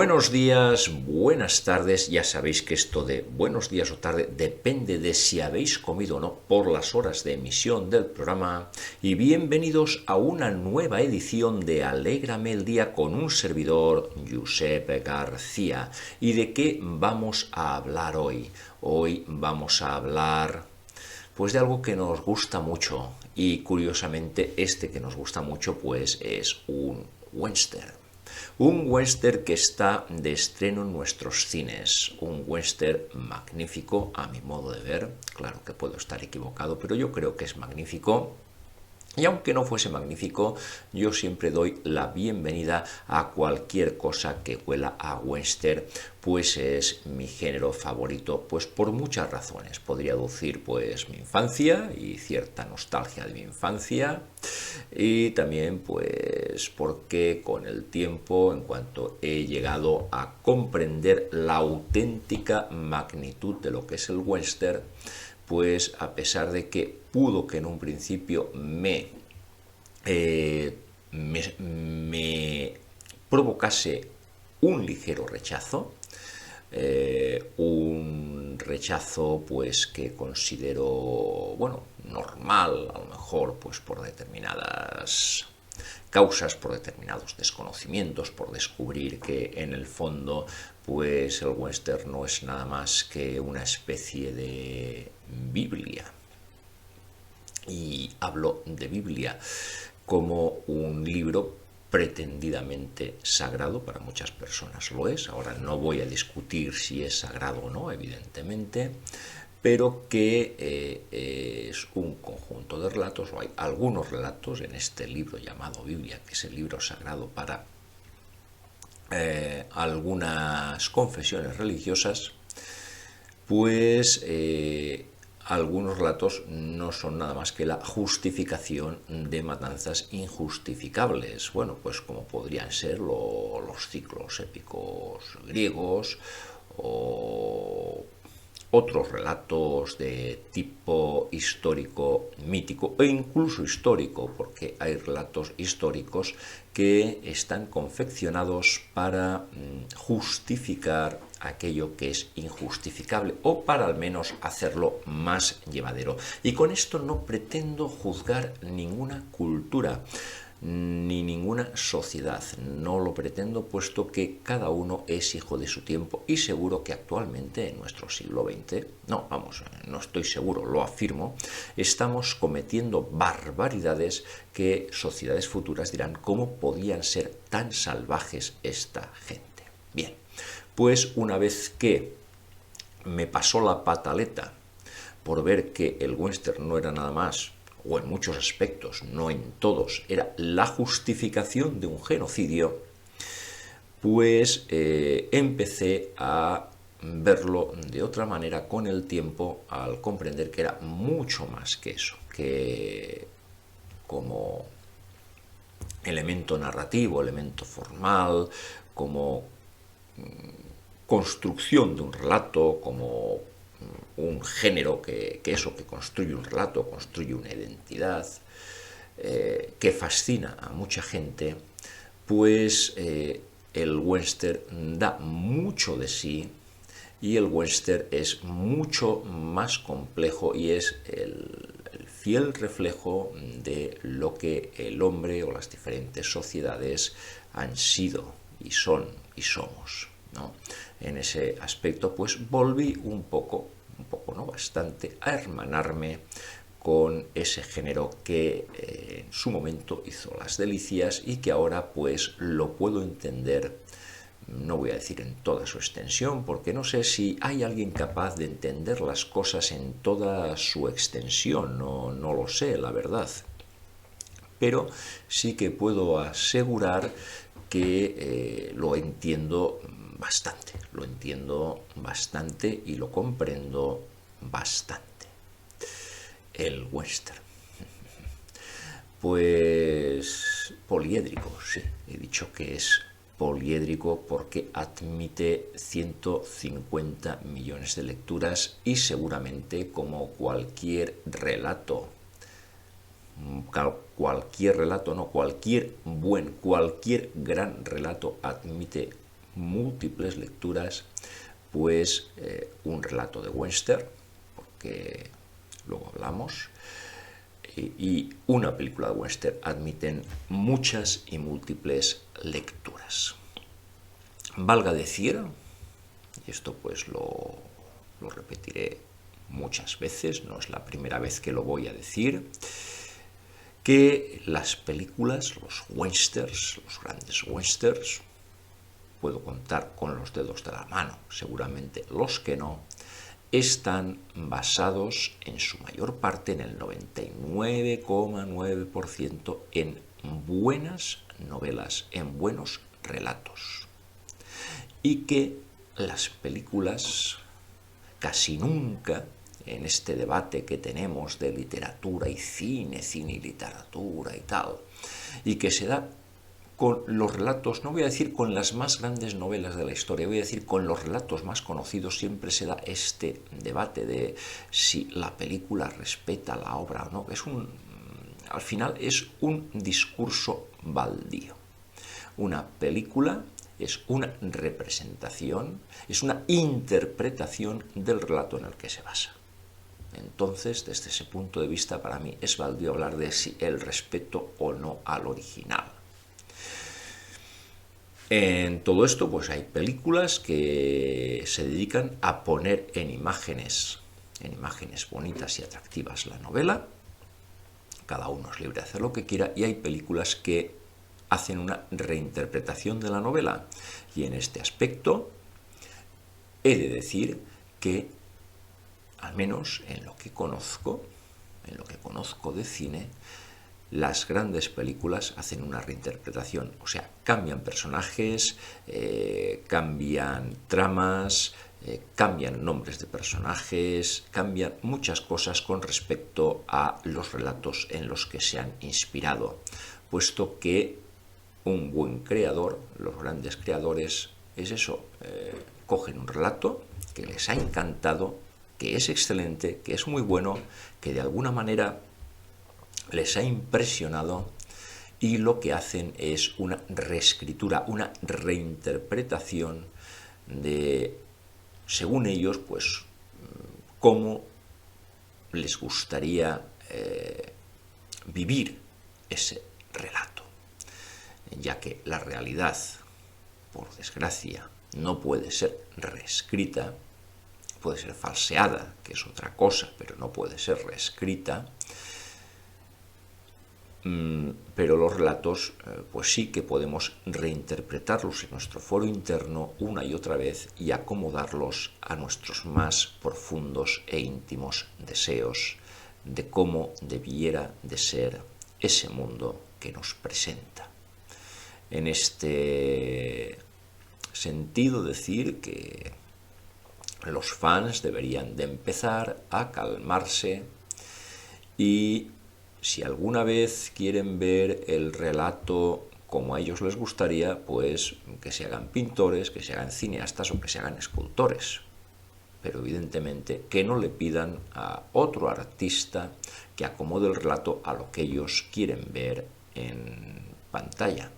Buenos días, buenas tardes. Ya sabéis que esto de buenos días o tarde depende de si habéis comido o no por las horas de emisión del programa. Y bienvenidos a una nueva edición de Alégrame el día con un servidor, Josep García. ¿Y de qué vamos a hablar hoy? Hoy vamos a hablar pues de algo que nos gusta mucho. Y curiosamente este que nos gusta mucho pues es un western. Un western que está de estreno en nuestros cines, un western magnífico a mi modo de ver, claro que puedo estar equivocado, pero yo creo que es magnífico. Y aunque no fuese magnífico, yo siempre doy la bienvenida a cualquier cosa que huela a western, pues es mi género favorito, pues por muchas razones. Podría decir pues mi infancia y cierta nostalgia de mi infancia, y también pues porque con el tiempo, en cuanto he llegado a comprender la auténtica magnitud de lo que es el western, pues a pesar de que pudo que en un principio me provocase un ligero rechazo, un rechazo pues que considero, bueno, normal, a lo mejor pues por determinadas causas, por determinados desconocimientos, por descubrir que en el fondo pues el western no es nada más que una especie de Biblia. Y hablo de Biblia como un libro pretendidamente sagrado, para muchas personas lo es. Ahora no voy a discutir si es sagrado o no, evidentemente, pero que es un conjunto de relatos, o hay algunos relatos en este libro llamado Biblia, que es el libro sagrado para algunas confesiones religiosas, pues algunos relatos no son nada más que la justificación de matanzas injustificables, bueno, pues como podrían ser los ciclos épicos griegos o otros relatos de tipo histórico, mítico e incluso histórico, porque hay relatos históricos que están confeccionados para justificar aquello que es injustificable o para al menos hacerlo más llevadero. Y con esto no pretendo juzgar ninguna cultura ni ninguna sociedad. No lo pretendo, puesto que cada uno es hijo de su tiempo y seguro que actualmente en nuestro siglo XX, no, vamos, no estoy seguro, lo afirmo, estamos cometiendo barbaridades que sociedades futuras dirán cómo podían ser tan salvajes esta gente. Bien, pues una vez que me pasó la pataleta por ver que el western no era nada más, o en muchos aspectos, no en todos, era la justificación de un genocidio, pues empecé a verlo de otra manera con el tiempo, al comprender que era mucho más que eso, que como elemento narrativo, elemento formal, como construcción de un relato, como un género que construye un relato, construye una identidad, que fascina a mucha gente, pues el western da mucho de sí y el western es mucho más complejo y es el fiel reflejo de lo que el hombre o las diferentes sociedades han sido y son y somos, ¿no? En ese aspecto pues volví un poco, no bastante, a hermanarme con ese género que en su momento hizo las delicias y que ahora pues lo puedo entender, no voy a decir en toda su extensión, porque no sé si hay alguien capaz de entender las cosas en toda su extensión, no lo sé, la verdad. Pero sí que puedo asegurar que lo entiendo bastante y lo comprendo bastante. El western. Pues poliédrico, sí, he dicho que es poliédrico porque admite 150 millones de lecturas y seguramente como cualquier relato, cualquier gran relato admite múltiples lecturas, pues un relato de western, porque luego hablamos, y una película de western admiten muchas y múltiples lecturas. Valga decir, y esto pues lo repetiré muchas veces, no es la primera vez que lo voy a decir, que las películas, los westerns, los grandes westerns, puedo contar con los dedos de la mano, seguramente los que no, están basados en su mayor parte, en el 99,9%, en buenas novelas, en buenos relatos. Y que las películas casi nunca, en este debate que tenemos de literatura y cine, cine y literatura y tal, y que se da con los relatos, no voy a decir con las más grandes novelas de la historia, voy a decir con los relatos más conocidos, siempre se da este debate de si la película respeta la obra o no. Al final es un discurso baldío. Una película es una representación, es una interpretación del relato en el que se basa. Entonces, desde ese punto de vista, para mí es baldío hablar de si el respeto o no al original. En todo esto, pues hay películas que se dedican a poner en imágenes bonitas y atractivas la novela. Cada uno es libre de hacer lo que quiera, y hay películas que hacen una reinterpretación de la novela. Y en este aspecto he de decir que, al menos en lo que conozco de cine, las grandes películas hacen una reinterpretación, o sea, cambian personajes, cambian tramas, cambian nombres de personajes, cambian muchas cosas con respecto a los relatos en los que se han inspirado, puesto que un buen creador, los grandes creadores, es eso, cogen un relato que les ha encantado, que es excelente, que es muy bueno, que de alguna manera les ha impresionado, y lo que hacen es una reescritura, una reinterpretación de, según ellos, pues cómo les gustaría vivir ese relato, ya que la realidad, por desgracia, no puede ser reescrita, puede ser falseada, que es otra cosa, pero no puede ser reescrita. Pero los relatos, pues sí que podemos reinterpretarlos en nuestro foro interno una y otra vez y acomodarlos a nuestros más profundos e íntimos deseos de cómo debiera de ser ese mundo que nos presenta. En este sentido, decir que los fans deberían de empezar a calmarse, y si alguna vez quieren ver el relato como a ellos les gustaría, pues que se hagan pintores, que se hagan cineastas o que se hagan escultores. Pero evidentemente que no le pidan a otro artista que acomode el relato a lo que ellos quieren ver en pantalla,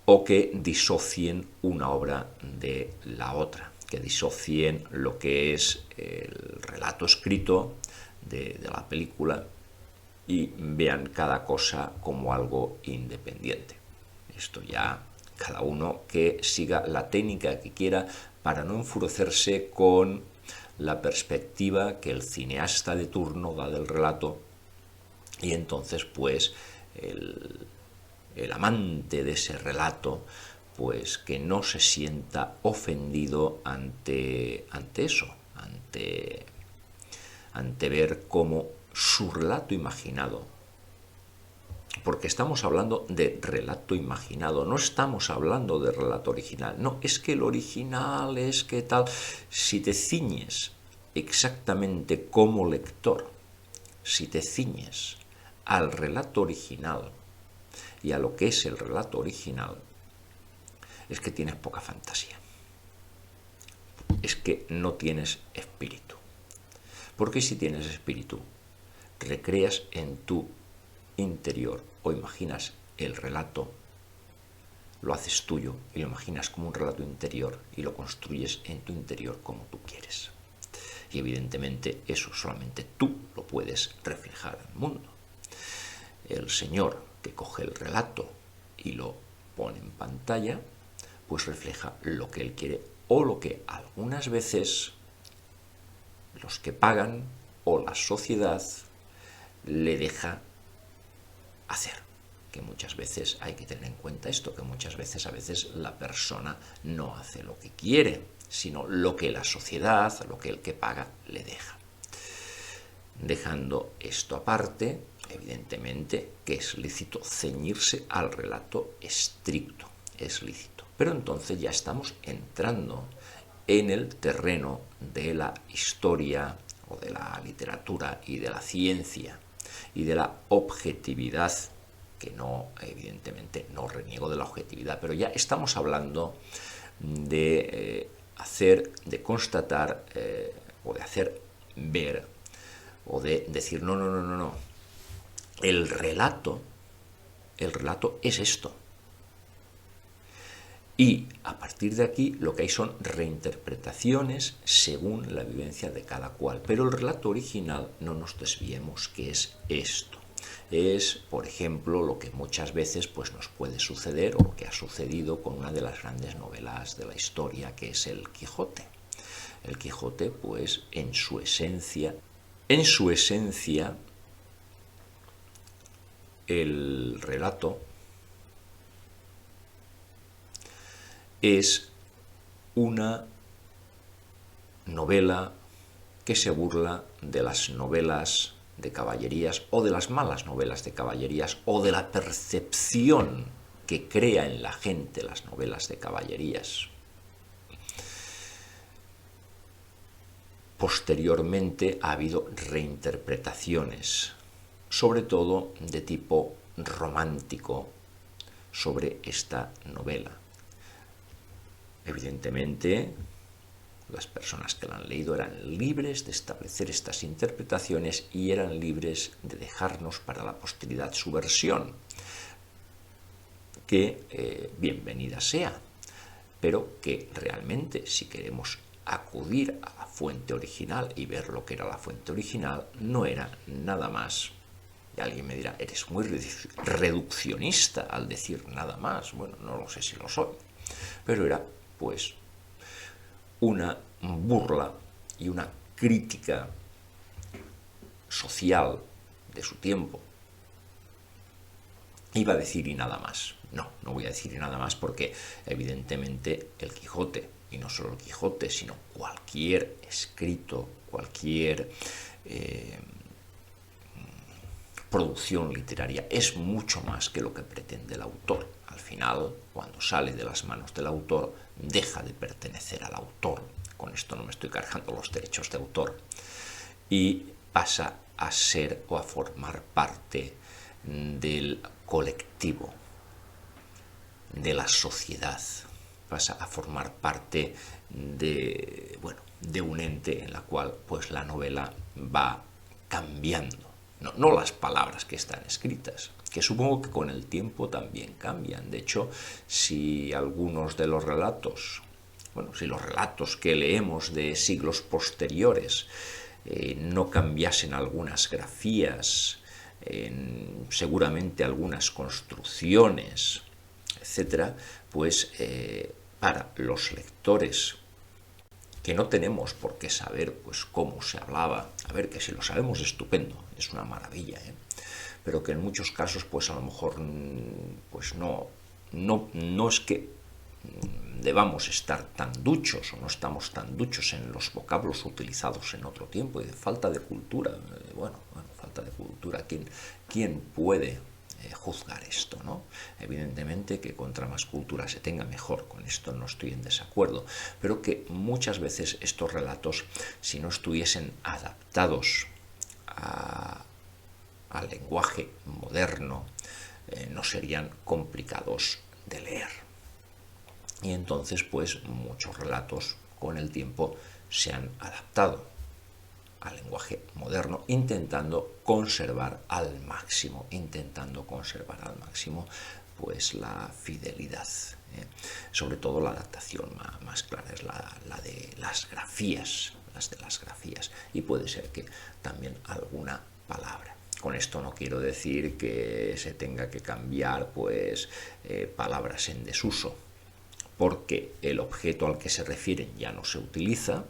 o que disocien una obra de la otra, que disocien lo que es el relato escrito de la película y vean cada cosa como algo independiente. Esto ya cada uno que siga la técnica que quiera para no enfurecerse con la perspectiva que el cineasta de turno da del relato, y entonces pues el amante de ese relato pues que no se sienta ofendido ante eso, ante ver cómo su relato imaginado, porque estamos hablando de relato imaginado, no estamos hablando de relato original. No, es que el original es que tal. Si te ciñes exactamente como lector, si te ciñes al relato original y a lo que es el relato original, es que tienes poca fantasía, es que no tienes espíritu. Porque si tienes espíritu, recreas en tu interior o imaginas el relato lo haces tuyo y lo imaginas como un relato interior y lo construyes en tu interior como tú quieres. Y evidentemente eso solamente tú lo puedes reflejar al mundo. El señor que coge el relato y lo pone en pantalla, pues refleja lo que él quiere o lo que algunas veces los que pagan o la sociedad le deja hacer. Que muchas veces hay que tener en cuenta esto, que muchas veces a veces la persona no hace lo que quiere, sino lo que la sociedad, lo que el que paga le deja. Dejando esto aparte, evidentemente que es lícito ceñirse al relato estricto, es lícito. Pero entonces ya estamos entrando en el terreno de la historia o de la literatura y de la ciencia y de la objetividad, que no, evidentemente, no reniego de la objetividad, pero ya estamos hablando de de constatar o de hacer ver o de decir, no, el relato es esto. Y a partir de aquí lo que hay son reinterpretaciones según la vivencia de cada cual. Pero el relato original, no nos desviemos, que es esto. Es, por ejemplo, lo que muchas veces pues, nos puede suceder o lo que ha sucedido con una de las grandes novelas de la historia, que es El Quijote. El Quijote, pues, en su esencia, el relato es una novela que se burla de las novelas de caballerías o de las malas novelas de caballerías o de la percepción que crea en la gente las novelas de caballerías. Posteriormente ha habido reinterpretaciones, sobre todo de tipo romántico, sobre esta novela. Evidentemente, las personas que la han leído eran libres de establecer estas interpretaciones y eran libres de dejarnos para la posteridad su versión, que bienvenida sea, pero que realmente, si queremos acudir a la fuente original y ver lo que era la fuente original, no era nada más. Y alguien me dirá, eres muy reduccionista al decir nada más. Bueno, no lo sé si lo soy, pero era, pues, una burla y una crítica social de su tiempo. Iba a decir y nada más. No voy a decir y nada más porque evidentemente el Quijote, y no solo el Quijote, sino cualquier escrito, cualquier producción literaria es mucho más que lo que pretende el autor. Al final, cuando sale de las manos del autor, deja de pertenecer al autor. Con esto no me estoy cargando los derechos de autor. Y pasa a ser o a formar parte del colectivo, de la sociedad. Pasa a formar parte de un ente en la cual pues la novela va cambiando. No las palabras que están escritas, que supongo que con el tiempo también cambian. De hecho, si algunos de los relatos, si los relatos que leemos de siglos posteriores no cambiasen algunas grafías, seguramente algunas construcciones, etcétera, pues para los lectores que no tenemos por qué saber pues cómo se hablaba, a ver, que si lo sabemos estupendo, es una maravilla, pero que en muchos casos pues a lo mejor pues no es que debamos estar tan duchos o no estamos tan duchos en los vocablos utilizados en otro tiempo y de falta de cultura, falta de cultura, ¿quién puede juzgar esto, ¿no? Evidentemente que contra más cultura se tenga mejor, con esto no estoy en desacuerdo, pero que muchas veces estos relatos, si no estuviesen adaptados al lenguaje moderno, no serían complicados de leer. Y entonces, pues, muchos relatos con el tiempo se han adaptado al lenguaje moderno, intentando conservar al máximo, pues la fidelidad. Sobre todo la adaptación más clara es la de las grafías, y puede ser que también alguna palabra. Con esto no quiero decir que se tenga que cambiar pues palabras en desuso, porque el objeto al que se refieren ya no se utiliza.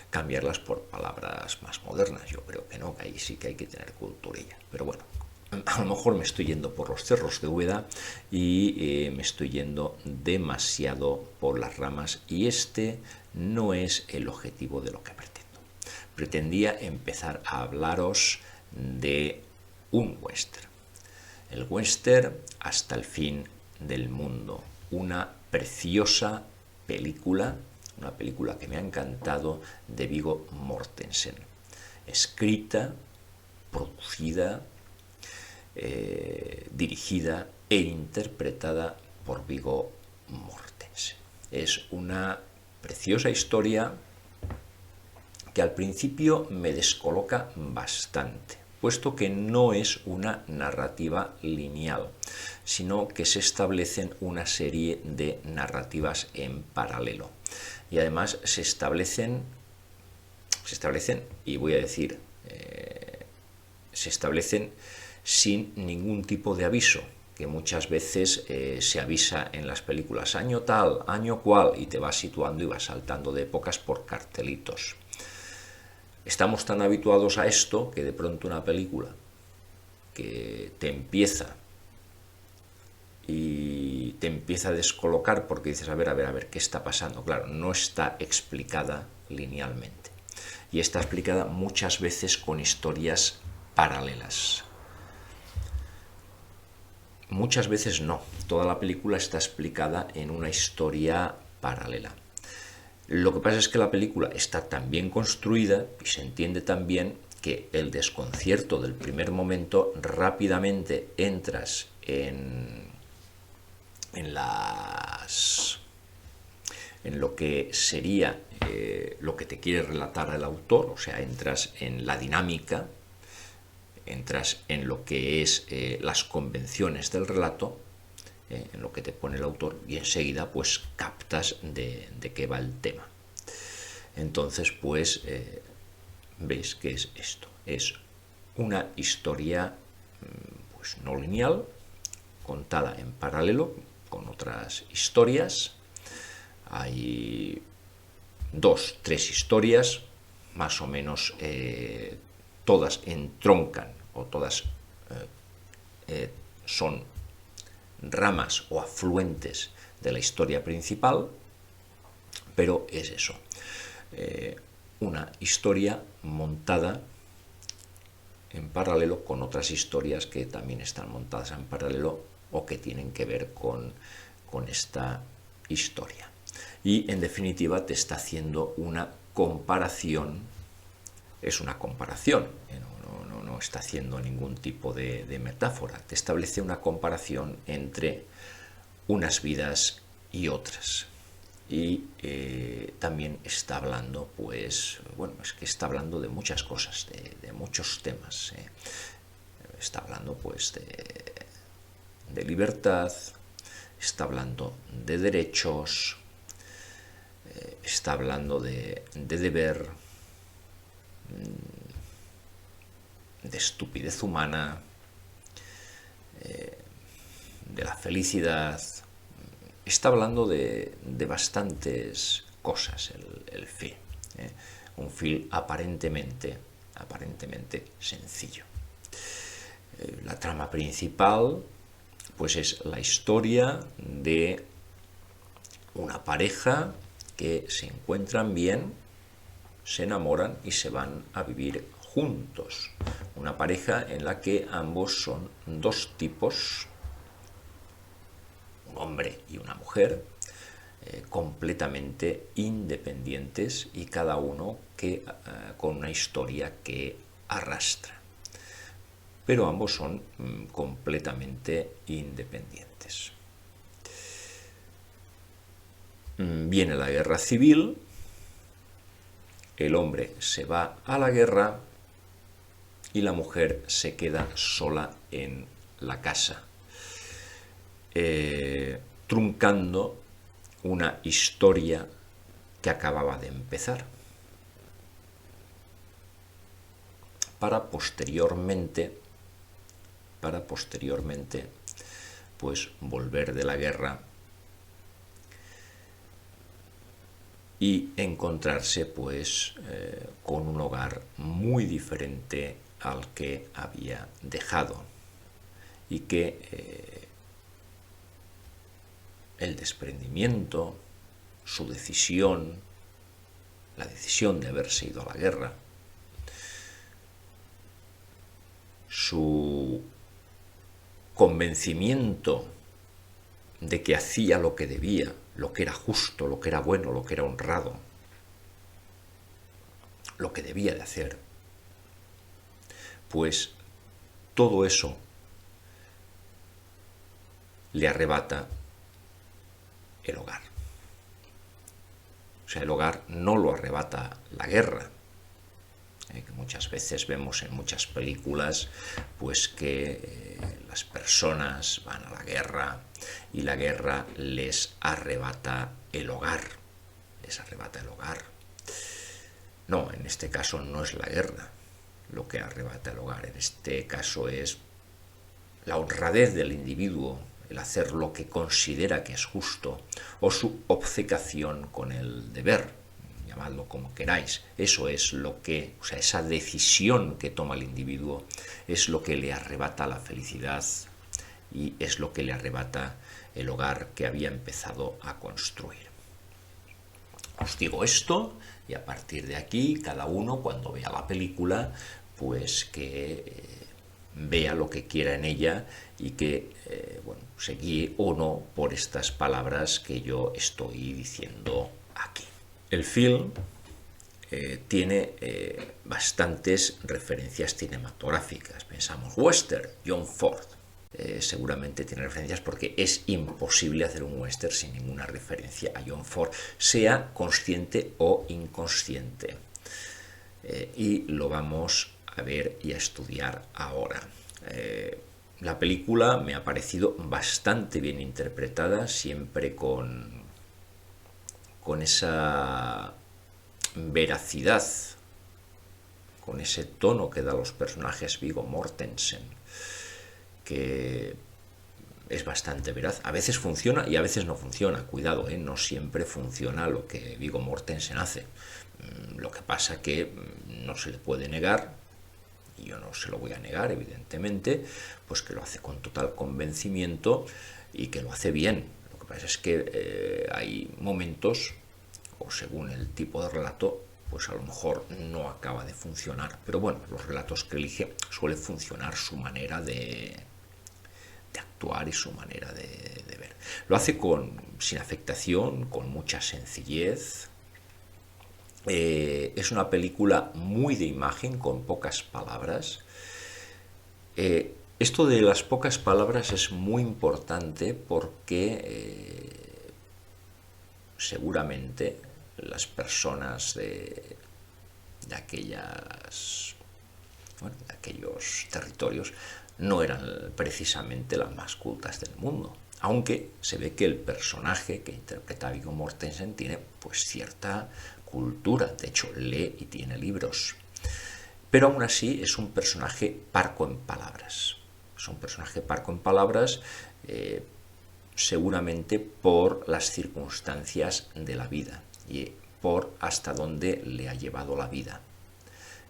Cambiarlas por palabras más modernas, yo creo que no, que ahí sí que hay que tener culturilla. Pero bueno, a lo mejor me estoy yendo por los cerros de Úbeda y me estoy yendo demasiado por las ramas, y este no es el objetivo de lo que pretendo. Pretendía empezar a hablaros de un western. El western hasta el fin del mundo. Una preciosa película, una película que me ha encantado, de Viggo Mortensen. Escrita, producida, dirigida e interpretada por Viggo Mortensen. Es una preciosa historia que al principio me descoloca bastante, puesto que no es una narrativa lineal, sino que se establecen una serie de narrativas en paralelo. Y además se establecen, y voy a decir, se establecen sin ningún tipo de aviso, que muchas veces se avisa en las películas año tal, año cual, y te vas situando y vas saltando de épocas por cartelitos. Estamos tan habituados a esto que de pronto una película que te empieza a descolocar porque dices, a ver, ¿qué está pasando? Claro, no está explicada linealmente. Y está explicada muchas veces con historias paralelas. Muchas veces no, toda la película está explicada en una historia paralela. Lo que pasa es que la película está tan bien construida y se entiende tan bien que el desconcierto del primer momento rápidamente entras en lo que sería lo que te quiere relatar el autor, o sea, entras en la dinámica, entras en lo que es las convenciones del relato, en lo que te pone el autor, y enseguida pues captas de qué va el tema. Entonces pues veis que es esto, es una historia pues no lineal, contada en paralelo con otras historias. Hay 2, 3 historias, más o menos todas entroncan o todas son ramas o afluentes de la historia principal, pero es eso, una historia montada en paralelo con otras historias que también están montadas en paralelo o que tienen que ver con esta historia. Y en definitiva te está haciendo una comparación, es una comparación, no está haciendo ningún tipo de metáfora, te establece una comparación entre unas vidas y otras. Y también está hablando, pues, bueno, es que está hablando de muchas cosas, de muchos temas. Está hablando, pues, de libertad, está hablando de derechos, está hablando de deber, de estupidez humana, de la felicidad. Está hablando de bastantes cosas el film. Un film aparentemente sencillo. La trama principal pues es la historia de una pareja que se encuentran bien, se enamoran y se van a vivir juntos. Una pareja en la que ambos son 2 tipos, un hombre y una mujer, completamente independientes y cada uno con una historia que arrastra. Pero ambos son completamente independientes. Viene la guerra civil, el hombre se va a la guerra y la mujer se queda sola en la casa, truncando una historia que acababa de empezar, para posteriormente, pues volver de la guerra y encontrarse pues con un hogar muy diferente al que había dejado, y que el desprendimiento, su decisión, la decisión de haberse ido a la guerra, su convencimiento de que hacía lo que debía, lo que era justo, lo que era bueno, lo que era honrado, lo que debía de hacer, pues todo eso le arrebata el hogar. O sea, el hogar no lo arrebata la guerra, que muchas veces vemos en muchas películas pues que las personas van a la guerra y la guerra les arrebata el hogar, No, en este caso no es la guerra lo que arrebata el hogar, en este caso es la honradez del individuo, el hacer lo que considera que es justo, o su obcecación con el deber, llamadlo como queráis. Eso es lo que, o sea, esa decisión que toma el individuo es lo que le arrebata la felicidad y es lo que le arrebata el hogar que había empezado a construir. Os digo esto y a partir de aquí cada uno cuando vea la película pues que vea lo que quiera en ella y que se guíe o no por estas palabras que yo estoy diciendo aquí. El film tiene bastantes referencias cinematográficas. Pensamos western, John Ford. Seguramente tiene referencias porque es imposible hacer un western sin ninguna referencia a John Ford, sea consciente o inconsciente. Y lo vamos a ver y a estudiar ahora. La película me ha parecido bastante bien interpretada, siempre con esa veracidad, con ese tono que da los personajes Viggo Mortensen, que es bastante veraz. A veces funciona y a veces no funciona. Cuidado, no siempre funciona lo que Viggo Mortensen hace. Lo que pasa que no se le puede negar, y yo no se lo voy a negar, evidentemente, pues que lo hace con total convencimiento y que lo hace bien. Lo que pasa es que hay momentos, o según el tipo de relato, pues a lo mejor no acaba de funcionar. Pero bueno, los relatos que elige suele funcionar su manera de actuar y su manera de ver. Lo hace sin afectación, con mucha sencillez. Es una película muy de imagen, con pocas palabras. Esto de las pocas palabras es muy importante porque seguramente las personas de aquellos territorios no eran precisamente las más cultas del mundo, aunque se ve que el personaje que interpreta a Viggo Mortensen tiene pues cierta cultura, de hecho lee y tiene libros, pero aún así es un personaje parco en palabras, seguramente por las circunstancias de la vida y por hasta dónde le ha llevado la vida.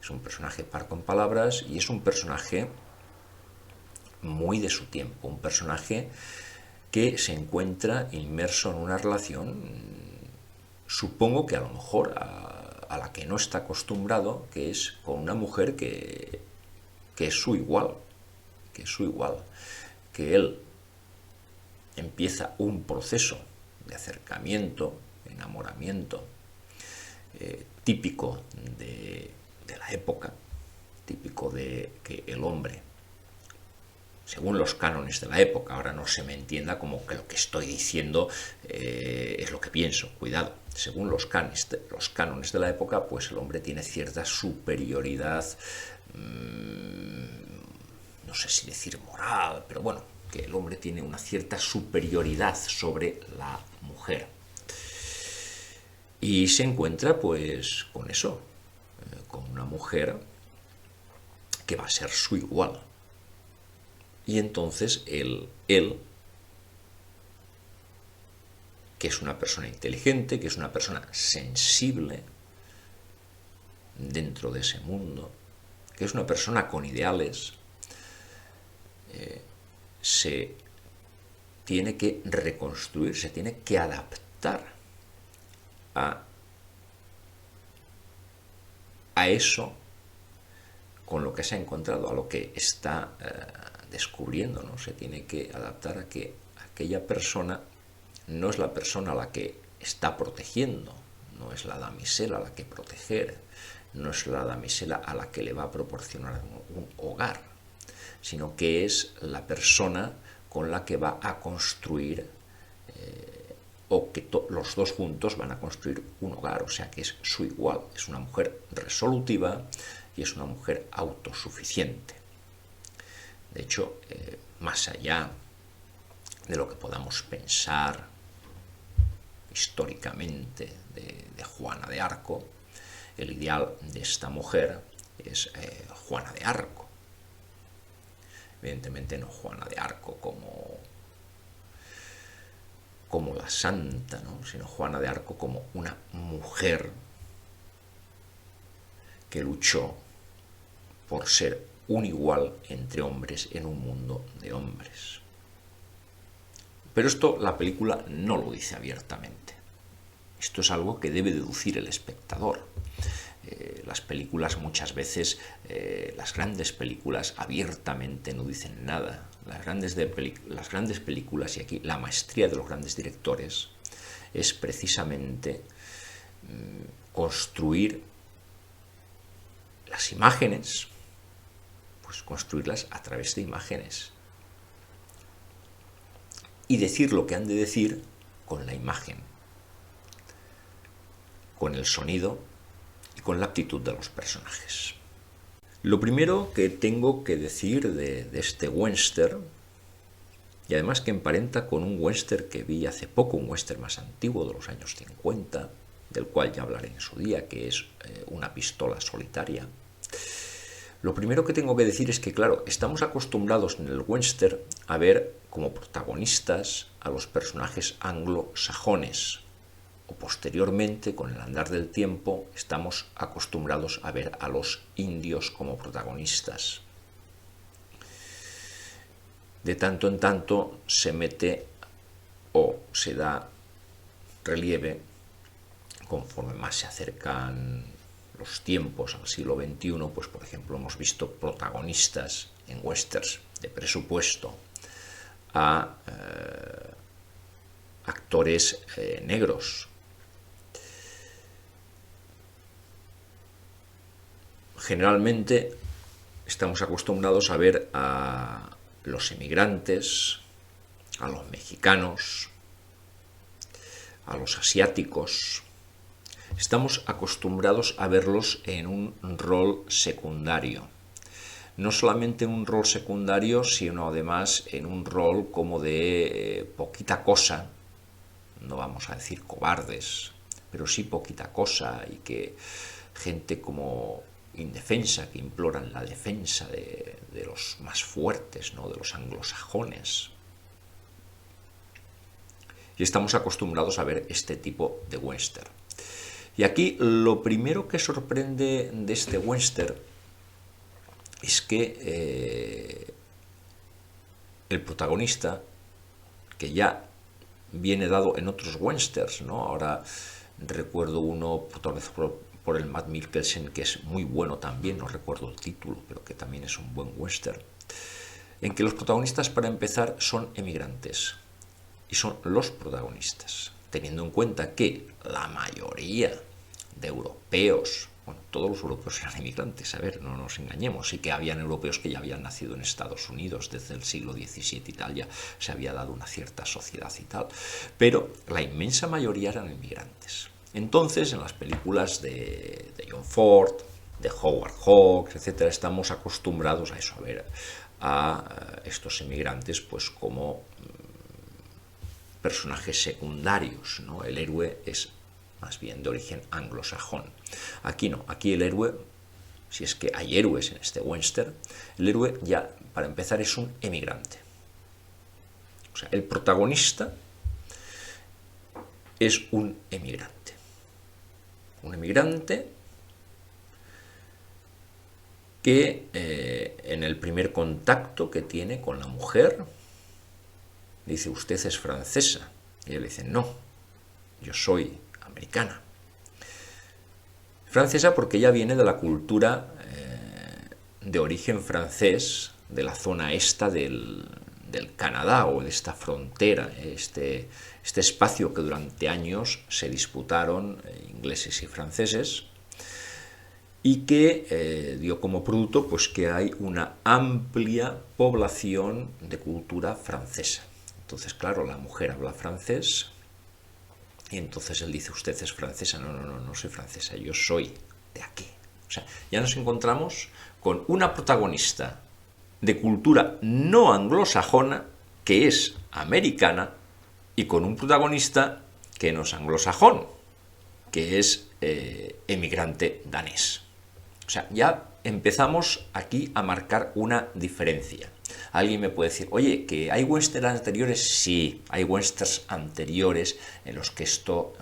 Es un personaje parco en palabras y es un personaje muy de su tiempo, un personaje que se encuentra inmerso en una relación, supongo que a lo mejor a la que no está acostumbrado, que es con una mujer que es su igual, que él empieza un proceso de acercamiento, de enamoramiento, típico de la época, típico de que el hombre, según los cánones de la época, ahora no se me entienda como que lo que estoy diciendo es lo que pienso, cuidado, según los cánones de la época, pues el hombre tiene cierta superioridad no sé si decir moral, pero bueno, que el hombre tiene una cierta superioridad sobre la mujer. Y se encuentra pues con eso, con una mujer que va a ser su igual. Y entonces él, que es una persona inteligente, que es una persona sensible dentro de ese mundo, que es una persona con ideales, se tiene que reconstruir, se tiene que adaptar a eso con lo que se ha encontrado, a lo que está descubriendo, ¿no? Se tiene que adaptar a que aquella persona no es la persona a la que está protegiendo, no es la damisela a la que proteger, no es la damisela a la que le va a proporcionar un hogar, sino que es la persona con la que va a construir o que los dos juntos van a construir un hogar, o sea que es su igual, es una mujer resolutiva y es una mujer autosuficiente. De hecho, más allá de lo que podamos pensar históricamente de Juana de Arco, el ideal de esta mujer es Juana de Arco. Evidentemente no Juana de Arco como la santa, ¿no? Sino Juana de Arco como una mujer que luchó por ser un igual entre hombres en un mundo de hombres. Pero esto la película no lo dice abiertamente. Esto es algo que debe deducir el espectador. Las películas muchas veces, las grandes películas abiertamente no dicen nada. Las grandes películas, y aquí la maestría de los grandes directores, es precisamente construir las imágenes, pues construirlas a través de imágenes. Y decir lo que han de decir con la imagen, con el sonido y con la actitud de los personajes. Lo primero que tengo que decir de este western, y además que emparenta con un western que vi hace poco, un western más antiguo de los años 50, del cual ya hablaré en su día, que es Una pistola solitaria. Lo primero que tengo que decir es que, claro, estamos acostumbrados en el western a ver como protagonistas a los personajes anglosajones, o posteriormente, con el andar del tiempo, estamos acostumbrados a ver a los indios como protagonistas. De tanto en tanto se mete o se da relieve, conforme más se acercan los tiempos al siglo XXI, pues por ejemplo hemos visto protagonistas en westerns de presupuesto a actores negros. Generalmente estamos acostumbrados a ver a los emigrantes, a los mexicanos, a los asiáticos. Estamos acostumbrados a verlos en un rol secundario. No solamente en un rol secundario, sino además en un rol como de poquita cosa, no vamos a decir cobardes, pero sí poquita cosa, y que gente como indefensa, que imploran la defensa de los más fuertes, ¿no? De los anglosajones. Y estamos acostumbrados a ver este tipo de western. Y aquí lo primero que sorprende de este western es que el protagonista, que ya viene dado en otros westerns, ¿no? Ahora recuerdo uno protagonizado por el Matt Mikkelsen, que es muy bueno también, no recuerdo el título, pero que también es un buen western, en que los protagonistas, para empezar, son emigrantes y son los protagonistas, teniendo en cuenta que la mayoría de europeos, bueno, todos los europeos eran emigrantes, a ver, no nos engañemos, sí que habían europeos que ya habían nacido en Estados Unidos desde el siglo XVII y tal, ya se había dado una cierta sociedad y tal, pero la inmensa mayoría eran emigrantes. Entonces, en las películas de John Ford, de Howard Hawks, etcétera, estamos acostumbrados a eso, a ver a estos emigrantes pues como personajes secundarios, ¿no? El héroe es más bien de origen anglosajón. Aquí no, aquí el héroe, si es que hay héroes en este western, el héroe ya, para empezar, es un emigrante. O sea, el protagonista es un emigrante. Un emigrante que en el primer contacto que tiene con la mujer, dice, usted es francesa. Y ella le dice, no, yo soy americana. Francesa porque ella viene de la cultura de origen francés, de la zona esta del Canadá o de esta frontera, este espacio que durante años se disputaron ingleses y franceses, y que dio como producto pues que hay una amplia población de cultura francesa. Entonces, claro, la mujer habla francés y entonces él dice, usted es francesa. No, no soy francesa, yo soy de aquí. O sea, ya nos encontramos con una protagonista de cultura no anglosajona, que es americana, y con un protagonista que no es anglosajón, que es emigrante danés. O sea, ya empezamos aquí a marcar una diferencia. Alguien me puede decir, oye, ¿que hay westerns anteriores? Sí, hay westerns anteriores en los que esto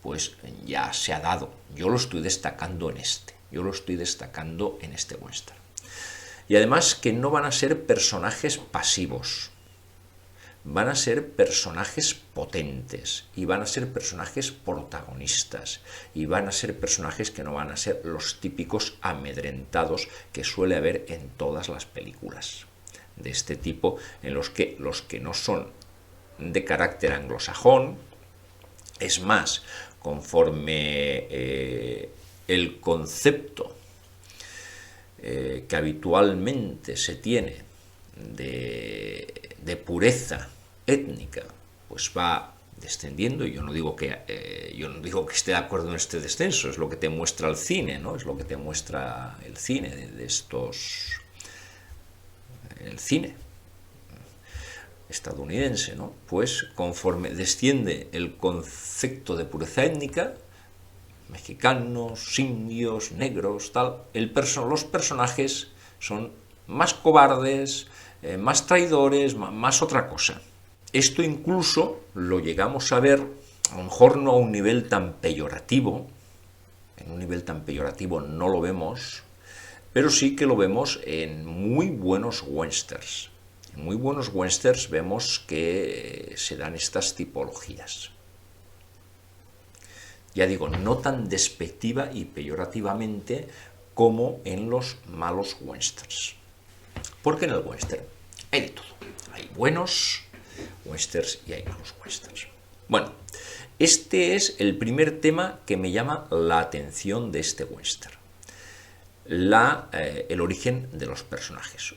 pues ya se ha dado. Yo lo estoy destacando en este. Yo lo estoy destacando en este western. Y además que no van a ser personajes pasivos. Van a ser personajes potentes y van a ser personajes protagonistas y van a ser personajes que no van a ser los típicos amedrentados que suele haber en todas las películas de este tipo, en los que no son de carácter anglosajón, es más, conforme el concepto que habitualmente se tiene de pureza étnica, pues va descendiendo. Y yo no digo que esté de acuerdo en este descenso, es lo que te muestra el cine, ¿no? Es lo que te muestra el cine el cine estadounidense, ¿no? Pues conforme desciende el concepto de pureza étnica, mexicanos, indios, negros, tal, los personajes son más cobardes, más traidores, más otra cosa. Esto incluso lo llegamos a ver, a lo mejor no a un nivel tan peyorativo, en un nivel tan peyorativo no lo vemos, pero sí que lo vemos en muy buenos westerns. En muy buenos westerns vemos que se dan estas tipologías. Ya digo, no tan despectiva y peyorativamente como en los malos westerns. Porque en el western hay de todo. Hay buenos westerns y hay malos westerns. Bueno, este es el primer tema que me llama la atención de este western. El origen de los personajes,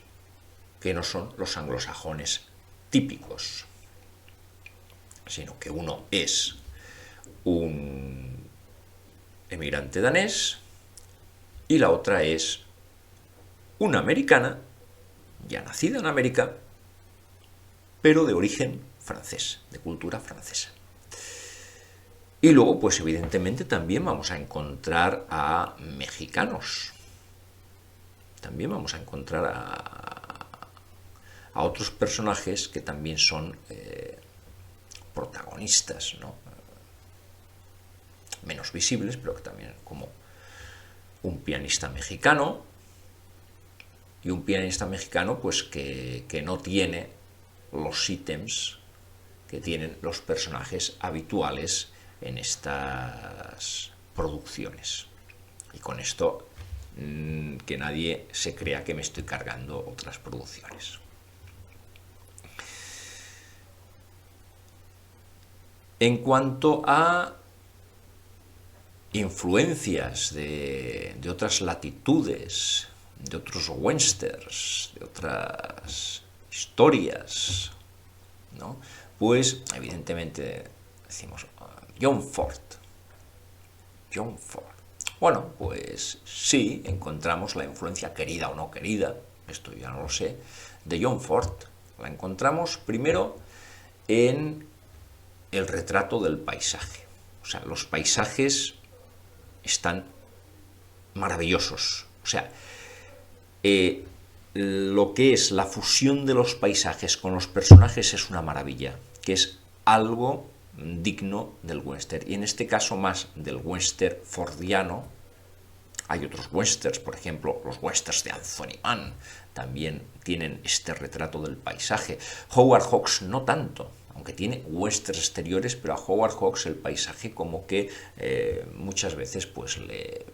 que no son los anglosajones típicos, sino que uno es un emigrante danés y la otra es una americana, ya nacida en América, pero de origen francés, de cultura francesa. Y luego, pues evidentemente también vamos a encontrar a mexicanos. También vamos a encontrar a otros personajes que también son protagonistas, ¿no? Menos visibles, pero que también, como un pianista mexicano, y un pianista mexicano pues que no tiene los ítems que tienen los personajes habituales en estas producciones. Y con esto que nadie se crea que me estoy cargando otras producciones. En cuanto a influencias de otras latitudes, de otros westerns, de otras historias, ¿no? Pues evidentemente decimos John Ford. Bueno, pues sí, encontramos la influencia, querida o no querida, esto ya no lo sé, de John Ford. La encontramos primero en el retrato del paisaje. O sea, los paisajes están maravillosos. O sea, lo que es la fusión de los paisajes con los personajes es una maravilla, que es algo digno del western. Y en este caso más del western fordiano. Hay otros westerns, por ejemplo, los westerns de Anthony Mann también tienen este retrato del paisaje. Howard Hawks no tanto, aunque tiene westerns exteriores, pero a Howard Hawks el paisaje como que muchas veces pues le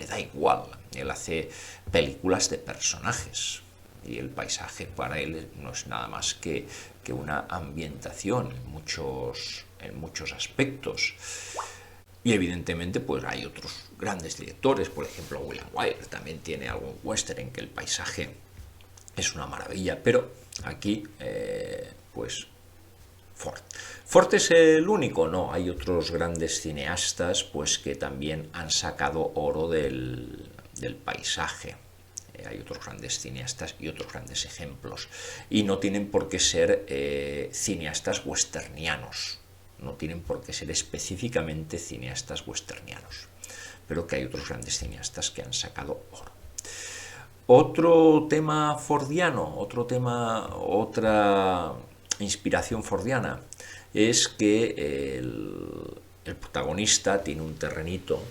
da igual. Él hace películas de personajes y el paisaje para él no es nada más que una ambientación en muchos aspectos. Y evidentemente pues hay otros grandes directores, por ejemplo William Wyler también tiene algún western en que el paisaje es una maravilla, pero aquí pues Ford. ¿Ford es el único? No, hay otros grandes cineastas pues que también han sacado oro del paisaje. Hay otros grandes cineastas y otros grandes ejemplos. Y no tienen por qué ser cineastas westernianos. No tienen por qué ser específicamente cineastas westernianos, pero que hay otros grandes cineastas que han sacado oro. Otro tema fordiano, otra inspiración fordiana, es que el protagonista tiene un terrenito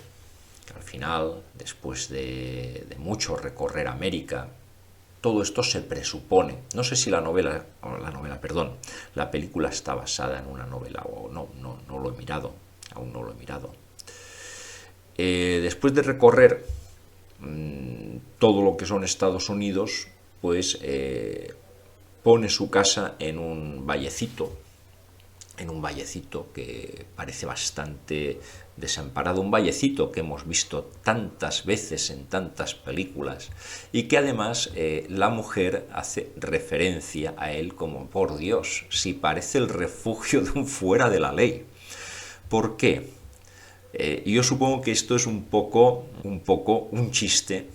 que al final, después de mucho recorrer América, todo esto se presupone. No sé si la película está basada en una novela o no lo he mirado, aún no lo he mirado. Después de recorrer todo lo que son Estados Unidos, pues pone su casa en un vallecito que parece bastante desamparado, un vallecito que hemos visto tantas veces en tantas películas y que además la mujer hace referencia a él como, por Dios, si parece el refugio de un fuera de la ley. ¿Por qué? Yo supongo que esto es un poco un chiste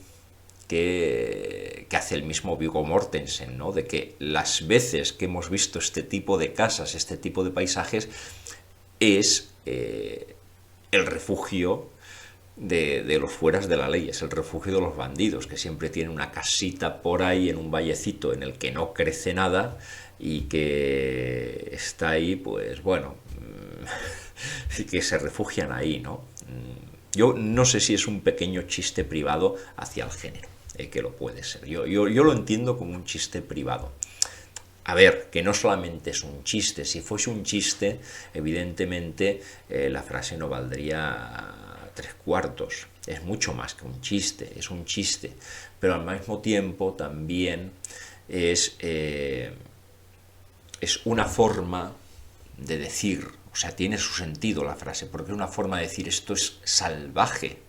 que hace el mismo Viggo Mortensen, ¿no? De que las veces que hemos visto este tipo de casas, este tipo de paisajes, es el refugio de los fueras de la ley, es el refugio de los bandidos, que siempre tienen una casita por ahí en un vallecito en el que no crece nada y que está ahí, pues bueno, y que se refugian ahí, ¿no? Yo no sé si es un pequeño chiste privado hacia el género, que lo puede ser. Yo lo entiendo como un chiste privado. A ver, que no solamente es un chiste. Si fuese un chiste, evidentemente la frase no valdría 3/4. Es mucho más que un chiste, es un chiste. Pero al mismo tiempo también es una forma de decir, o sea, tiene su sentido la frase, porque es una forma de decir esto es salvaje.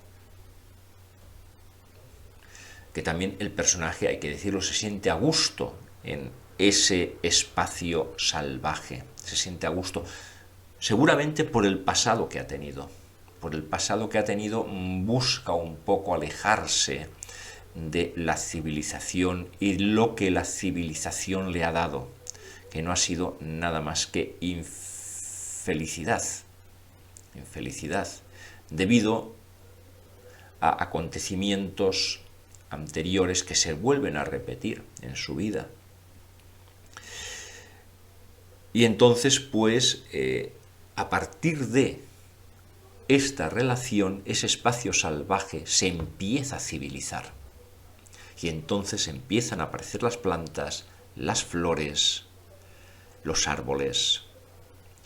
Que también el personaje, hay que decirlo, se siente a gusto en ese espacio salvaje, se siente a gusto, seguramente por el pasado que ha tenido. Por el pasado que ha tenido busca un poco alejarse de la civilización y lo que la civilización le ha dado, que no ha sido nada más que infelicidad, debido a acontecimientos anteriores que se vuelven a repetir en su vida. Y entonces, pues, a partir de esta relación, ese espacio salvaje se empieza a civilizar. Y entonces empiezan a aparecer las plantas, las flores, los árboles.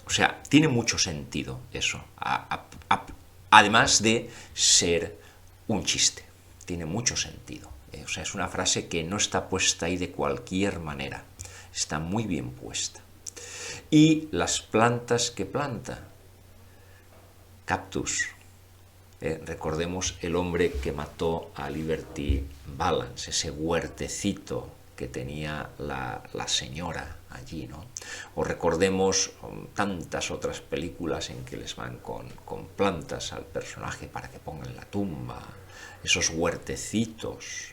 O sea, tiene mucho sentido eso, además de ser un chiste. Tiene mucho sentido. O sea, es una frase que no está puesta ahí de cualquier manera. Está muy bien puesta. Y las plantas que planta. Cactus. Recordemos el hombre que mató a Liberty Balance, ese huertecito que tenía la señora allí, ¿no? O recordemos tantas otras películas en que les van con plantas al personaje para que pongan la tumba, esos huertecitos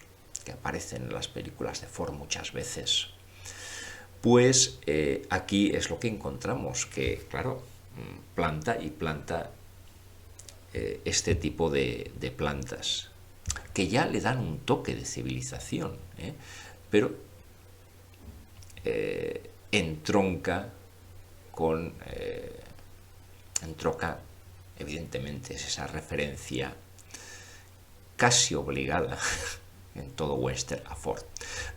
que aparecen en las películas de Ford muchas veces, pues aquí es lo que encontramos, que claro, planta y planta este tipo de plantas, que ya le dan un toque de civilización, pero entronca evidentemente, es esa referencia casi obligada en todo western a Ford.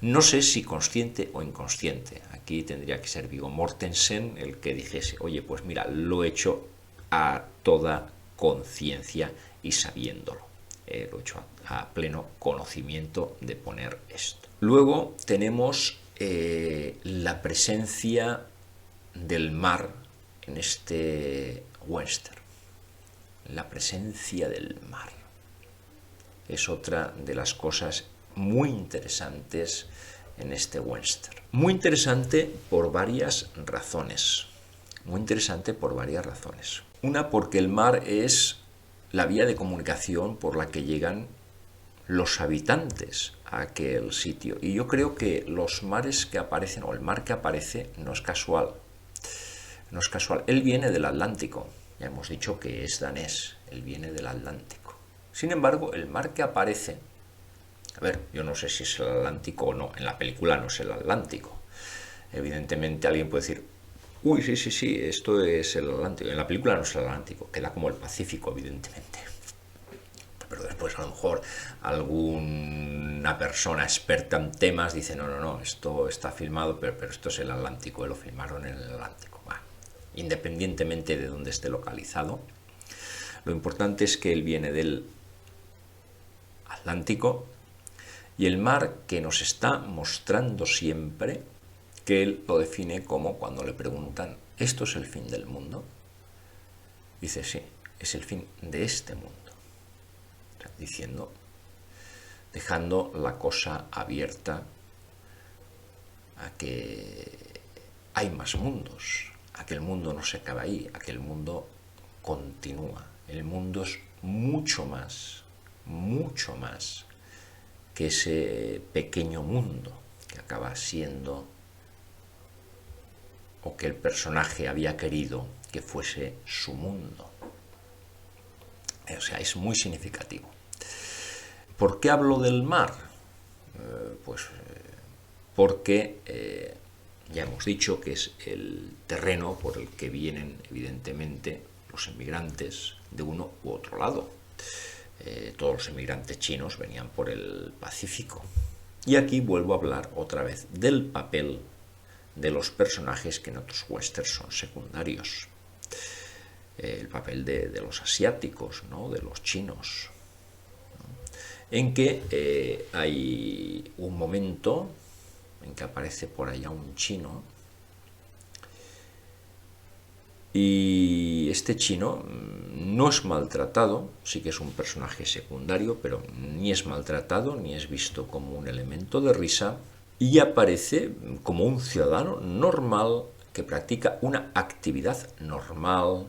No sé si consciente o inconsciente. Aquí tendría que ser Viggo Mortensen el que dijese, oye, pues mira, lo he hecho a toda conciencia y sabiéndolo. Lo he hecho a pleno conocimiento de poner esto. Luego tenemos la presencia del mar en este western. La presencia del mar es otra de las cosas muy interesantes en este western. Muy interesante por varias razones. Muy interesante por varias razones. Una, porque el mar es la vía de comunicación por la que llegan los habitantes a aquel sitio. Y yo creo que los mares que aparecen, o el mar que aparece, no es casual. No es casual. Él viene del Atlántico. Ya hemos dicho que es danés. Él viene del Atlántico. Sin embargo, el mar que aparece, a ver, yo no sé si es el Atlántico o no. En la película no es el Atlántico. Evidentemente alguien puede decir, uy, sí, esto es el Atlántico. En la película no es el Atlántico. Queda como el Pacífico, evidentemente. Pero después a lo mejor alguna persona experta en temas dice, no, esto está filmado, pero esto es el Atlántico, lo filmaron en el Atlántico. Independientemente de dónde esté localizado, lo importante es que él viene del Atlántico y el mar que nos está mostrando siempre, que él lo define como cuando le preguntan, ¿esto es el fin del mundo? Dice, sí, es el fin de este mundo. Diciendo, dejando la cosa abierta a que hay más mundos, a que el mundo no se acaba ahí, a que el mundo continúa. El mundo es mucho más que ese pequeño mundo que acaba siendo, o que el personaje había querido que fuese su mundo. O sea, es muy significativo. ¿Por qué hablo del mar? Porque ya hemos dicho que es el terreno por el que vienen, evidentemente, los emigrantes de uno u otro lado. Todos los emigrantes chinos venían por el Pacífico. Y aquí vuelvo a hablar otra vez del papel de los personajes que en otros westerns son secundarios. El papel de los asiáticos, ¿no? De los chinos, ¿no? En que hay un momento en que aparece por allá un chino y este chino no es maltratado, sí que es un personaje secundario, pero ni es maltratado ni es visto como un elemento de risa y aparece como un ciudadano normal que practica una actividad normal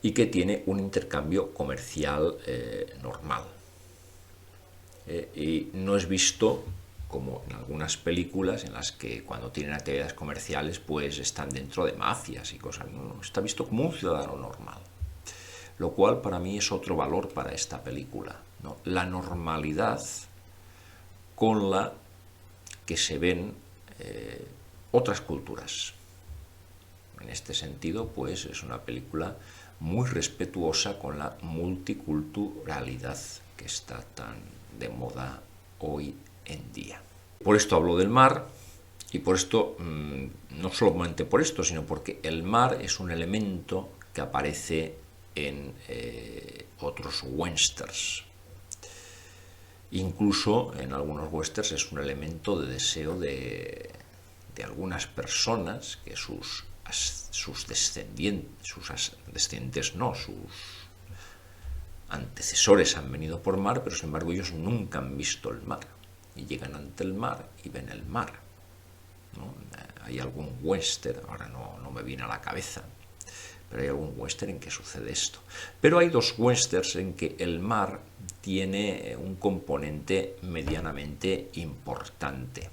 y que tiene un intercambio comercial normal. Y no es visto como en algunas películas en las que cuando tienen actividades comerciales pues están dentro de mafias y cosas. No, está visto como un ciudadano normal. Lo cual para mí es otro valor para esta película, ¿no? La normalidad con la que se ven otras culturas. En este sentido, pues es una película muy respetuosa con la multiculturalidad que está tan de moda hoy en día. Por esto hablo del mar y por esto, no solamente por esto, sino porque el mar es un elemento que aparece en otros westerns. Incluso en algunos westerns es un elemento de deseo de algunas personas que sus antecesores han venido por mar, pero sin embargo ellos nunca han visto el mar y llegan ante el mar y ven el mar, ¿no? Hay algún western, ahora no me viene a la cabeza, pero hay algún western en que sucede esto. Pero hay dos westerns en que el mar tiene un componente medianamente importante.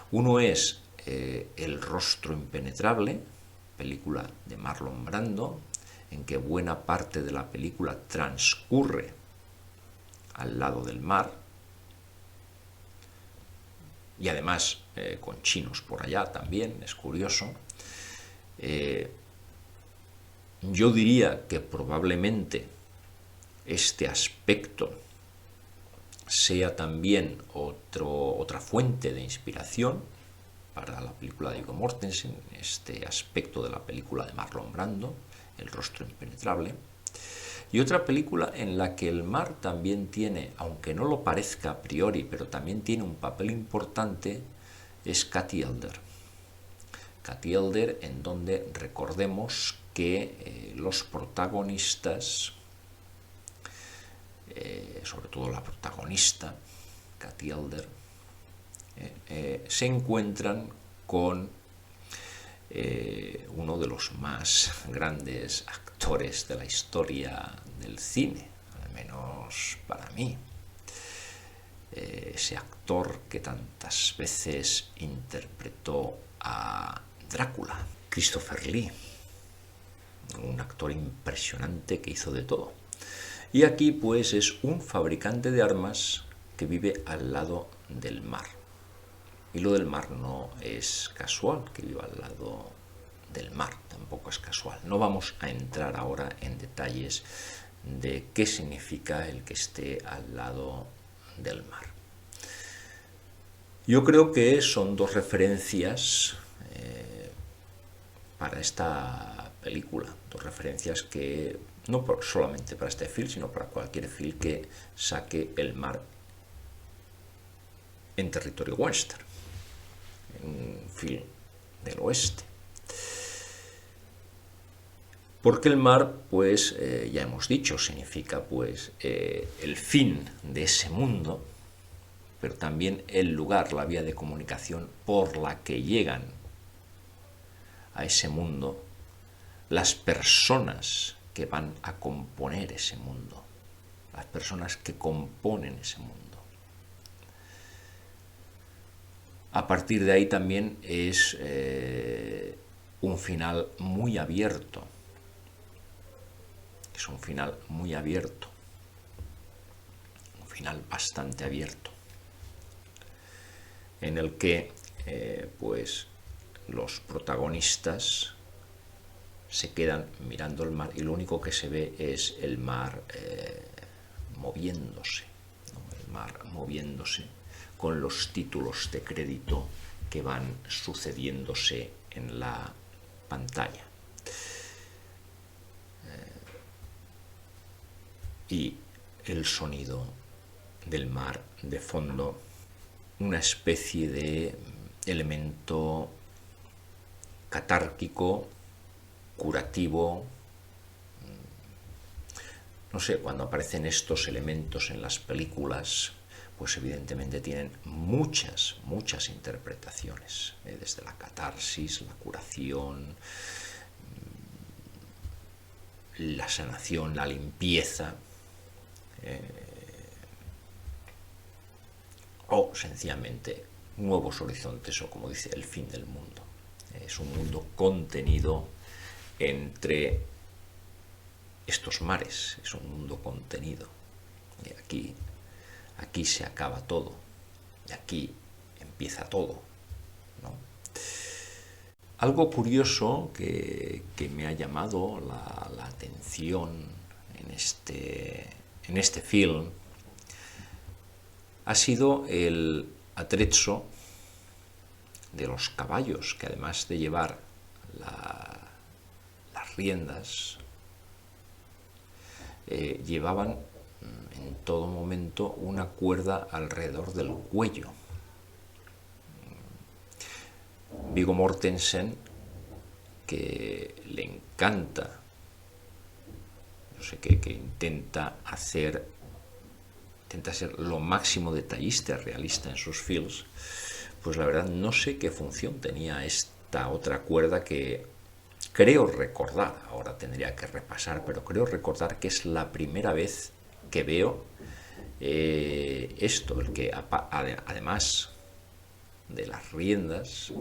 Uno es El rostro impenetrable, película de Marlon Brando, en que buena parte de la película transcurre al lado del mar, y además con chinos por allá también, es curioso. Yo diría que probablemente este aspecto sea también otra fuente de inspiración para la película de Viggo Mortensen, este aspecto de la película de Marlon Brando, El rostro impenetrable. Y otra película en la que el mar también tiene, aunque no lo parezca a priori, pero también tiene un papel importante, es Cat Elder. Cat Elder, en donde recordemos que los protagonistas, sobre todo la protagonista, Cat Elder, se encuentran con uno de los más grandes actores de la historia del cine, al menos para mí. Ese actor que tantas veces interpretó a Drácula, Christopher Lee, un actor impresionante que hizo de todo. Y aquí pues es un fabricante de armas que vive al lado del mar. Y lo del mar no es casual, que viva al lado del mar, tampoco es casual. No vamos a entrar ahora en detalles de qué significa el que esté al lado del mar. Yo creo que son dos referencias para esta película, dos referencias que no solamente para este film, sino para cualquier film que saque el mar en territorio western, un film del oeste. Porque el mar, pues, ya hemos dicho, significa pues el fin de ese mundo, pero también el lugar, la vía de comunicación por la que llegan a ese mundo las personas que van a componer ese mundo, las personas que componen ese mundo. A partir de ahí también es un final muy abierto. Es un final muy abierto. Un final bastante abierto. En el que, pues, los protagonistas se quedan mirando el mar y lo único que se ve es el mar moviéndose, ¿no? El mar moviéndose con los títulos de crédito que van sucediéndose en la pantalla. Y el sonido del mar de fondo, una especie de elemento catárquico, curativo. No sé, cuando aparecen estos elementos en las películas, pues evidentemente tienen muchas interpretaciones, desde la catarsis, la curación, la sanación, la limpieza, o sencillamente nuevos horizontes, o como dice, el fin del mundo. Es un mundo contenido entre estos mares, es un mundo contenido. Y aquí se acaba todo, y aquí empieza todo, ¿no? Algo curioso que me ha llamado la atención en este film ha sido el atrezzo de los caballos, que además de llevar las riendas, llevaban en todo momento una cuerda alrededor del cuello. Viggo Mortensen, que le encanta, no sé, que intenta ser lo máximo detallista, realista en sus films, pues la verdad no sé qué función tenía esta otra cuerda que creo recordar, ahora tendría que repasar, pero creo recordar que es la primera vez que veo esto, el que además de las riendas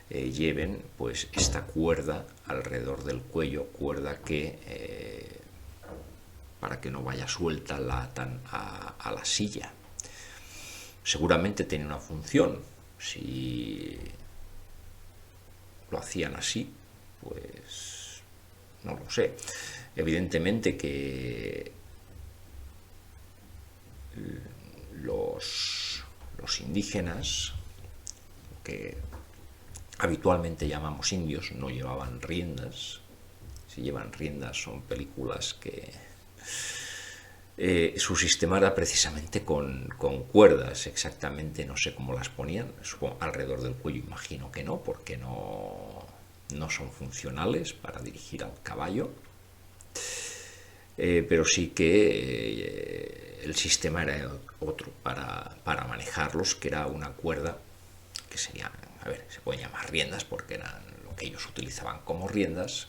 lleven pues esta cuerda alrededor del cuello, cuerda que para que no vaya suelta la atan a la silla. Seguramente tiene una función. Si lo hacían así, pues no lo sé. Evidentemente que los indígenas, que habitualmente llamamos indios, no llevaban riendas. Si llevan riendas son películas que su sistema era precisamente con cuerdas, exactamente no sé cómo las ponían, supongo alrededor del cuello, imagino que no, porque no son funcionales para dirigir al caballo, pero sí que el sistema era otro para manejarlos, que era una cuerda que serían, a ver, se pueden llamar riendas porque eran lo que ellos utilizaban como riendas,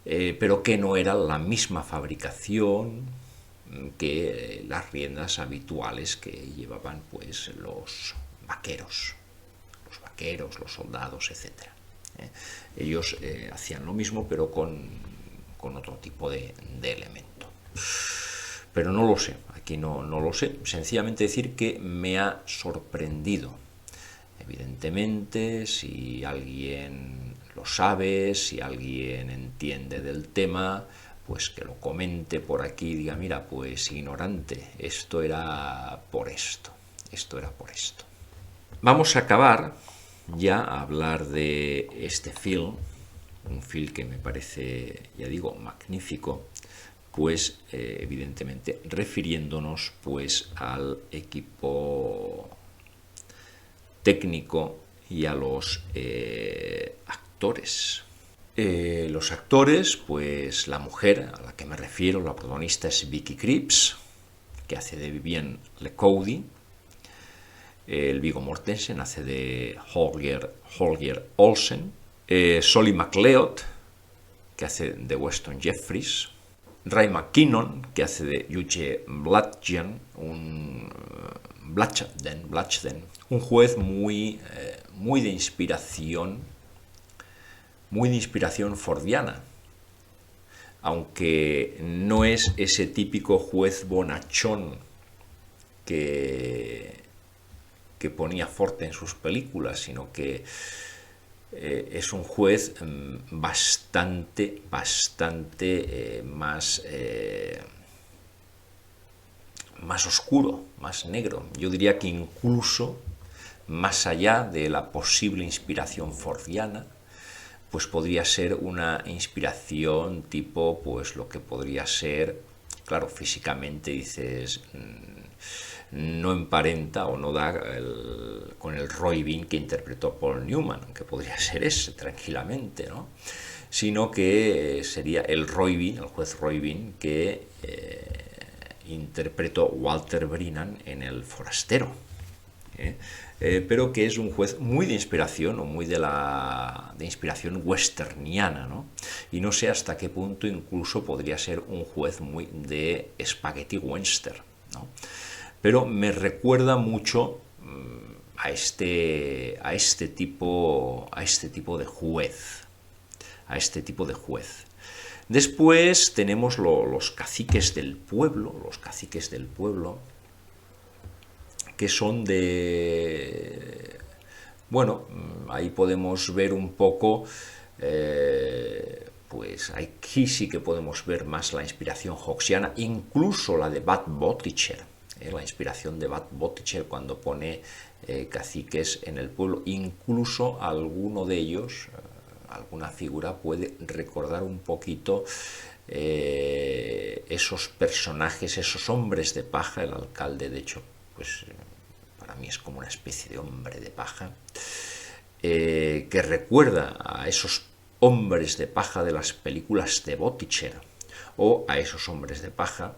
pero que no era la misma fabricación que las riendas habituales que llevaban pues los vaqueros, los soldados, etc. Ellos hacían lo mismo, pero con otro tipo de elemento. Pero no lo sé, aquí no lo sé. Sencillamente decir que me ha sorprendido. Evidentemente, si alguien lo sabe, si alguien entiende del tema, pues que lo comente por aquí y diga, mira, pues ignorante, esto era por esto. Vamos a acabar ya a hablar de este film, un film que me parece, ya digo, magnífico, pues evidentemente refiriéndonos pues al equipo técnico y a los actores. Los actores, pues la mujer a la que me refiero, la protagonista es Vicky Krieps, que hace de Vivienne Lecoudy. El Viggo Mortensen hace de Holger Olsen. Solly McLeod, que hace de Weston Jeffries. Ray McKinnon, que hace de Yuche Blatchen, un juez muy de inspiración fordiana, aunque no es ese típico juez bonachón que ponía Ford en sus películas, sino que es un juez bastante más oscuro, más negro. Yo diría que incluso más allá de la posible inspiración fordiana, pues podría ser una inspiración tipo, pues lo que podría ser, claro, físicamente dices, no emparenta o no da con el Roy Bean que interpretó Paul Newman, que podría ser ese tranquilamente, ¿no? Sino que sería el juez Roy Bean que interpretó Walter Brennan en El Forastero, pero que es un juez muy de inspiración, o muy de inspiración westerniana, ¿no? Y no sé hasta qué punto incluso podría ser un juez muy de spaghetti western, ¿no? Pero me recuerda mucho a este tipo de juez. Después tenemos los caciques del pueblo, que son bueno, ahí podemos ver un poco, pues aquí sí que podemos ver más la inspiración hawksiana, incluso la de Bud Botticher, la inspiración de Bud Botticher cuando pone caciques en el pueblo, incluso alguno de ellos, alguna figura puede recordar un poquito esos personajes, esos hombres de paja. El alcalde, de hecho, pues para mí es como una especie de hombre de paja, que recuerda a esos hombres de paja de las películas de Botticher, o a esos hombres de paja,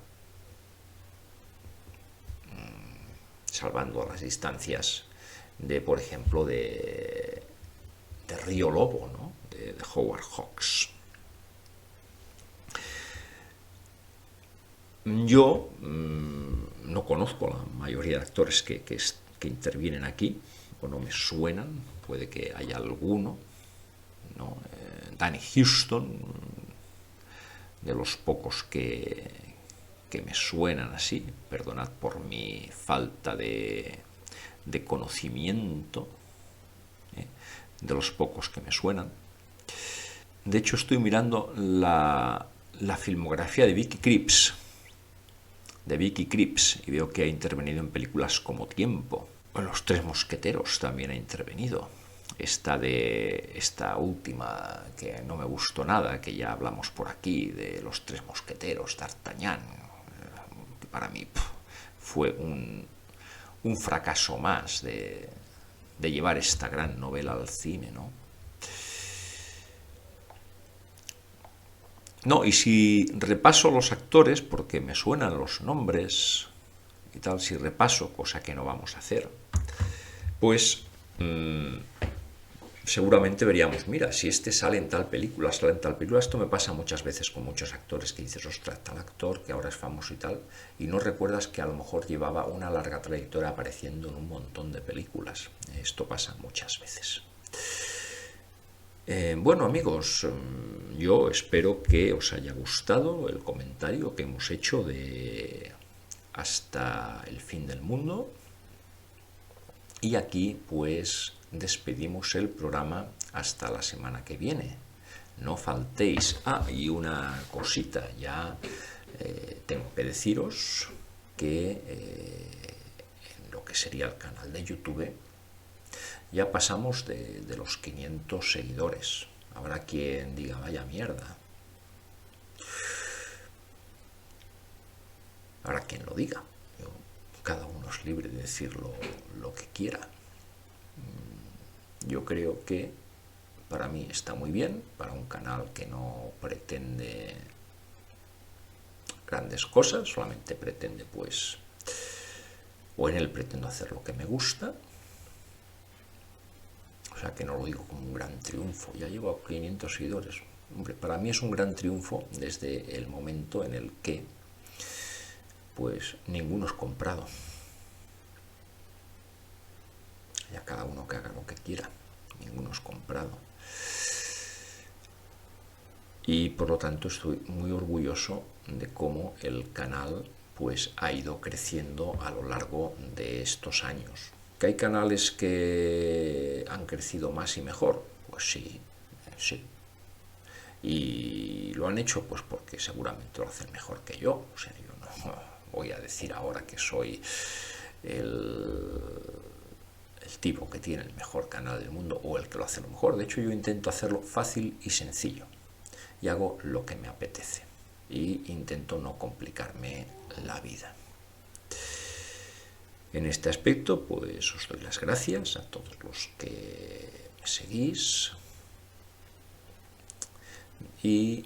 salvando las distancias, de, por ejemplo, de Río Lobo, ¿no? de Howard Hawks. Yo no conozco la mayoría de actores que intervienen aquí, o no me suenan, puede que haya alguno, ¿no? Danny Huston, de los pocos que me suenan así, perdonad por mi falta de conocimiento, de los pocos que me suenan. De hecho, estoy mirando la filmografía de Vicky Krieps, y veo que ha intervenido en películas como Tiempo. Bueno, Los Tres Mosqueteros también ha intervenido. Esta última, que no me gustó nada, que ya hablamos por aquí, de Los Tres Mosqueteros, D'Artagnan, que para mí fue un fracaso más de llevar esta gran novela al cine, ¿no? No, y si repaso los actores, porque me suenan los nombres y tal, si repaso, cosa que no vamos a hacer, pues seguramente veríamos, mira, si este sale en tal película, esto me pasa muchas veces con muchos actores que dices, ostras, tal actor que ahora es famoso y tal, y no recuerdas que a lo mejor llevaba una larga trayectoria apareciendo en un montón de películas. Esto pasa muchas veces. Bueno, amigos, yo espero que os haya gustado el comentario que hemos hecho de Hasta el fin del mundo. Y aquí pues despedimos el programa hasta la semana que viene. No faltéis. Y una cosita, ya tengo que deciros que en lo que sería el canal de YouTube ya pasamos de los 500 seguidores. Habrá quien diga, vaya mierda. Habrá quien lo diga. Cada uno es libre de decir lo que quiera. Yo creo que para mí está muy bien, para un canal que no pretende grandes cosas, solamente pretende pues, o en él pretendo hacer lo que me gusta. O sea que no lo digo como un gran triunfo, ya llevo a 500 seguidores. Hombre, para mí es un gran triunfo desde el momento en el que pues ninguno es comprado. Ya cada uno que haga lo que quiera, ninguno es comprado. Y por lo tanto estoy muy orgulloso de cómo el canal pues ha ido creciendo a lo largo de estos años. ¿Que hay canales que han crecido más y mejor? Pues sí. Y lo han hecho pues porque seguramente lo hacen mejor que yo. O sea, yo no voy a decir ahora que soy el tipo que tiene el mejor canal del mundo o el que lo hace lo mejor. De hecho, yo intento hacerlo fácil y sencillo. Y hago lo que me apetece. Y intento no complicarme la vida. En este aspecto, pues os doy las gracias a todos los que me seguís y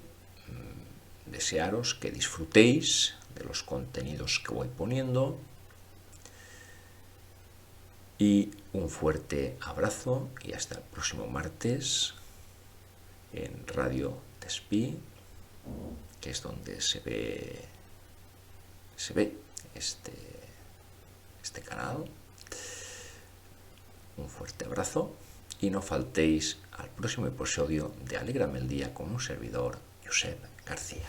desearos que disfrutéis de los contenidos que voy poniendo y un fuerte abrazo y hasta el próximo martes en Radio Despí, que es donde se ve este canal. Un fuerte abrazo y no faltéis al próximo episodio de Alégrame el Día con un servidor, Josep García.